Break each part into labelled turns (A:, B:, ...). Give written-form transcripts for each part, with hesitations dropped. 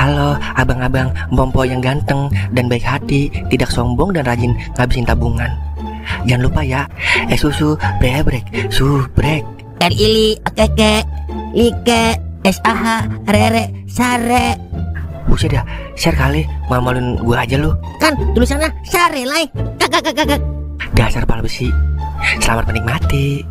A: Halo abang-abang Bompo yang ganteng dan baik hati, tidak sombong dan rajin ngabisin tabungan. Jangan lupa ya, susu brebrek, subrek.
B: Ili, okeke, like, SAH, rere, sare.
A: Buset dah, share kali, malu-maluin gue aja lu.
B: Kan tulisannya sare lai. Kakak.
A: Dasar pala besi. Selamat menikmati.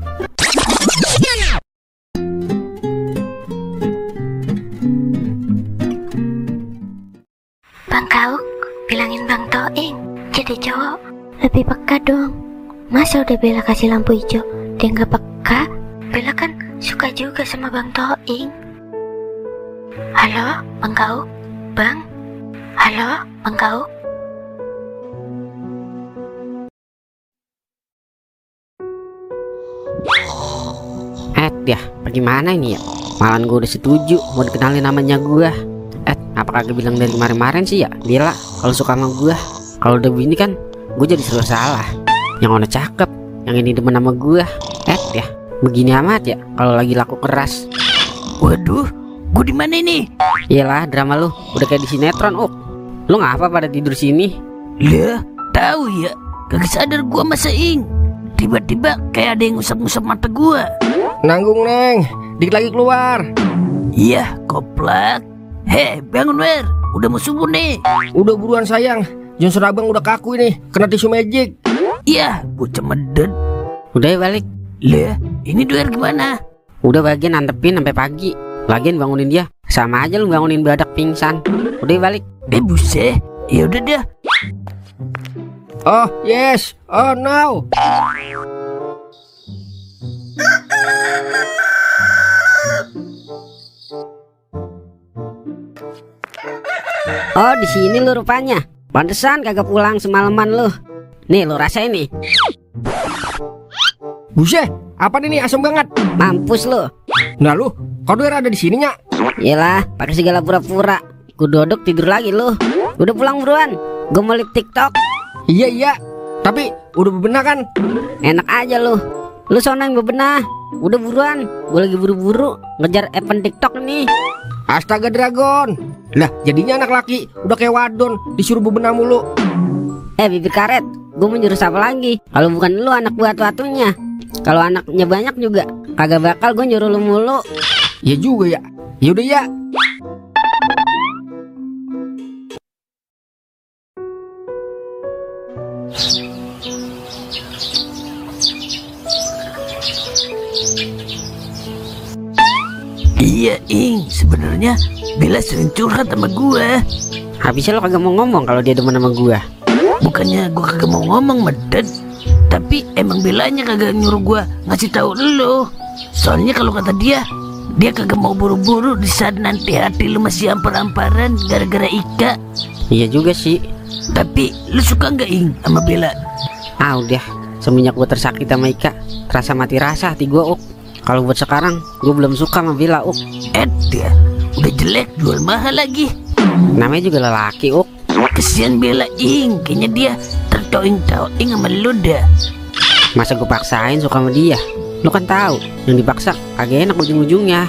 C: Bang Kauk, bilangin Bang Toing jadi cowok lebih peka dong. Masa udah Bella kasih lampu hijau dia nggak peka? Bella kan suka juga sama Bang Toing. Halo Bang Kauk, Bang. Halo Bang Kauk.
D: Ya, bagaimana ini ya? Malah gue udah setuju mau dikenalin namanya gue. Apa kagak bilang dari kemarin-kemarin sih ya Bella kalau suka sama gue. Kalau udah begini kan gue jadi selalu salah. Yang ono cakep, yang ini demen sama gue. Ya, begini amat ya kalau lagi laku keras.
B: Waduh, gue di mana ini?
D: Iyalah, drama lu udah kayak di sinetron, Lu ngapa pada tidur sini?
B: Lah, tahu ya, kagak sadar gue masa ing. Tiba-tiba kayak ada yang ngusap-ngusap mata gue.
A: Nanggung neng, dikit lagi keluar.
B: Iya, koplak. Hei, bangun Wer, udah mau subuh nih.
A: Udah buruan sayang, Johnson abang udah kaku ini, kena tisu magic.
B: Iya, bocah medet.
D: Udah ya balik.
B: Lah, ini Wer gimana?
D: Udah bagian antepin sampai pagi. Lagian bangunin dia sama aja lu bangunin badak pingsan. Udah ya balik.
B: Buset, ya udah dah.
A: Oh yes, oh no.
D: Oh, di sini lu rupanya. Pantesan kagak pulang semalaman lu. Nih lu rasain nih.
A: Buset, apa nih asam banget?
D: Mampus lu.
A: Nah lu, kau ada di sininya?
D: Iyalah, pakai segala pura-pura. Ku duduk tidur lagi lu. Udah pulang buruan. Gue mau liat TikTok.
A: Iya, tapi udah bebenah kan?
D: Enak aja lu. Lu sono yang bebenah. Udah buruan. Gue lagi buru-buru ngejar event TikTok nih.
A: Astaga Dragon. Lah jadinya anak laki udah kayak wadon disuruh bebenah mulu.
D: Bibir karet, gue mau nyuruh siapa lagi? Kalau bukan lu anak buat watunya. Kalau anaknya banyak juga kagak bakal gue nyuruh lu mulu.
A: Ya juga ya. Yaudah ya.
B: Iya ing, sebenarnya Bella sering curhat sama gua.
D: Habisnya lo kagak mau ngomong kalau dia demen sama gua.
B: Bukannya gua kagak mau ngomong medet, tapi emang Bellanya kagak nyuruh gua ngasih tahu lo. Soalnya kalau kata dia kagak mau buru-buru di saat nanti hati lu masih ampar-amparan gara-gara Ika.
D: Iya juga sih.
B: Tapi lu suka nggak ing sama Bella?
D: Udah, semenjak gua tersakiti sama Ika, terasa mati rasa hati gua, Kalau buat sekarang, gue belum suka sama Bella,
B: Dia udah jelek, jual mahal lagi.
D: Namanya juga lelaki,
B: Kesian Bella ing, kayaknya dia tertoing-toing sama lu dah.
D: Masa gue paksain suka sama dia? Lu kan tahu, yang dipaksa kagak enak ujung-ujungnya.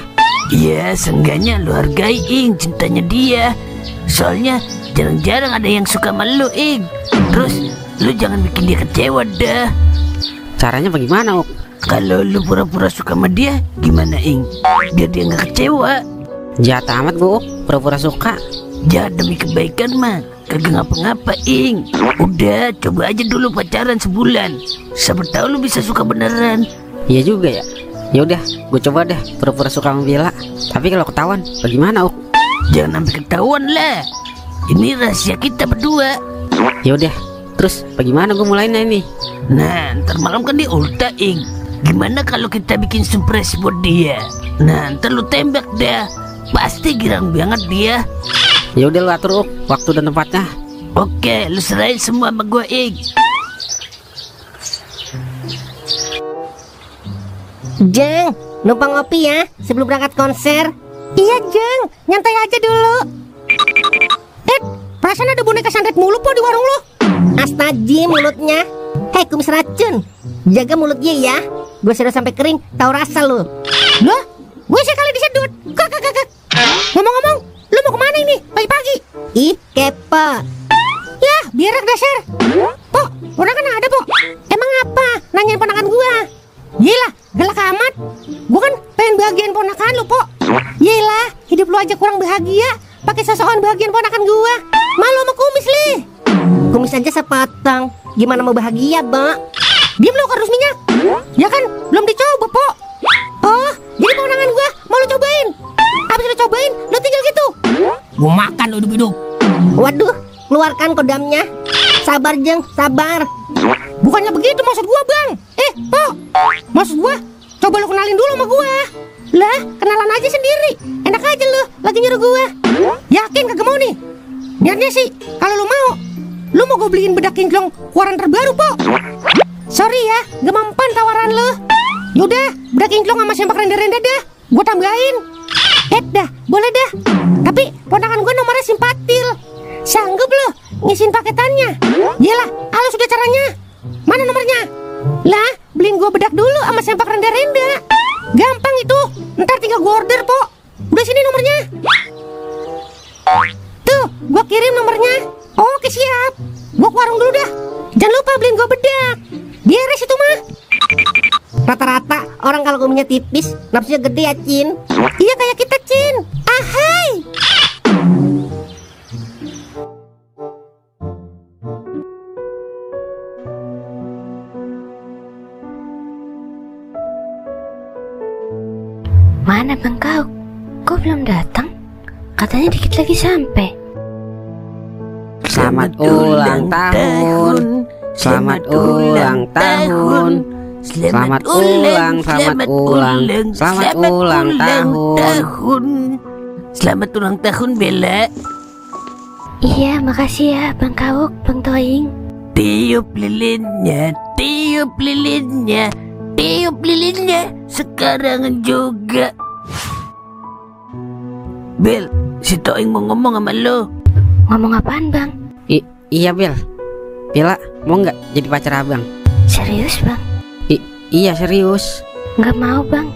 B: Iya, seenggaknya lu hargai ing cintanya dia. Soalnya jarang-jarang ada yang suka sama lu ing. Terus lu jangan bikin dia kecewa dah.
D: Caranya bagaimana,
B: Kalau lu pura-pura suka sama dia, gimana ing? Biar dia nggak kecewa.
D: Jahat amat gue, pura-pura suka.
B: Jahat demi kebaikan mah kagak ngapa-ngapa ing. Udah, coba aja dulu pacaran sebulan. Siapa tahu lu bisa suka beneran.
D: Iya juga ya. Ya udah, gue coba deh pura-pura suka sama Bella. Tapi kalau ketahuan, bagaimana,
B: Jangan sampai ketahuan lah. Ini rahasia kita berdua.
D: Ya udah, terus bagaimana gue mulainya ini?
B: Nah, ntar malam kan dia ulta ing. Gimana kalau kita bikin surprise buat dia? Nah, ntar lu tembak dah. Pasti girang banget dia.
D: Ya udah lu atur waktu dan tempatnya.
B: Oke, lu serahin semua sama gue ing.
E: Jeng, numpang ngopi ya sebelum berangkat konser. Iya Jeng, nyantai aja dulu. Perasaan ada boneka santet mulu po di warung lu. Astaji mulutnya. Hei kumis racun, jaga mulut dia ya. Gue sedot sampai kering, tahu rasa lu. Loh, gue sekali disedot. Ngomong-ngomong, lu mau kemana ini? Pagi-pagi Ih, kepo. Yah, biarak dasar. Pok, ponakan ada, Pok. Emang apa? Nanyain ponakan gua. Gila, galak amat. Gua kan pengen bahagian ponakan lu, Pok. Gila, hidup lu aja kurang bahagia, pakai sosokan bahagian ponakan gua. Malu sama kumis, Li. Kumis aja sepotong. Gimana mau bahagia, Bok? Diam lu, kardus minyak. Ya kan, belum dicoba, Pok. Oh, jadi ponakan gua mau lu cobain. Habis lu cobain, lu tinggal gitu.
B: Gua makan lu hidup-hidup.
E: Waduh, keluarkan kodamnya. Sabar, Jeng, sabar.
B: Bukannya begitu maksud gua, Bang. Pok. Maksud gua, coba lu kenalin dulu sama gua.
E: Lah, kenalan aja sendiri. Enak aja lu, lagi nyuruh gua.
B: Yakin kagak mau nih? Niatnya sih, kalau lu mau gua beliin bedak kinclong keluaran terbaru, Pok.
E: Sorry ya, gak mempan tawaran lu.
B: Yaudah, bedak kinclong sama sempak renda-renda dah. Gua tambahin.
E: Dah, boleh dah. Tapi ponakan gua nomornya simpatil. Sanggup lu ngisiin paketannya?
B: Yelah, halus sudah caranya. Mana nomornya?
E: Lah, beliin gua bedak dulu sama sempak renda-renda.
B: Gampang itu. Ntar tinggal gua order, Pok. Udah sini nomornya.
E: Tuh, gua kirim nomornya.
B: Oke, siap. Gua ke warung dulu dah.
E: Jangan lupa beliin gua bedak.
B: Beres itu mah.
E: Rata-rata orang kalau kumisnya tipis, nafsunya gede ya, Cin.
B: Iya kayak kita, Cin.
E: Ahai.
C: Mana Bang Kau? Kok belum datang? Katanya dikit lagi sampai.
D: Selamat ulang tahun. Selamat ulang tahun. Selamat ulang tahun.
B: Selamat ulang tahun, Bella.
C: Iya, makasih ya Bang Kauk, Bang Toing.
B: Tiup lilinnya, tiup lilinnya, tiup lilinnya sekarang juga. Bel, si Toing mau ngomong sama lo.
C: Ngomong apaan Bang?
D: Iya Bel. Bella mau nggak jadi pacar abang?
C: Serius Bang?
D: Iya serius.
C: Nggak mau Bang.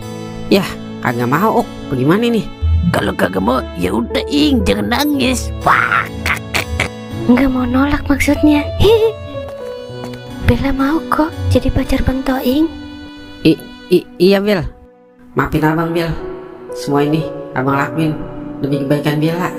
D: Yah kagak mau. Bagaimana nih?
B: Kalau kagak mau ya udah Ing, jangan nangis. Wah,
C: Nggak mau nolak maksudnya. Hihi. Bella mau kok jadi pacar Bang Toing.
D: Iya Bel. Maafin abang Bel. Semua ini abang lakuin demi kebaikan Bella.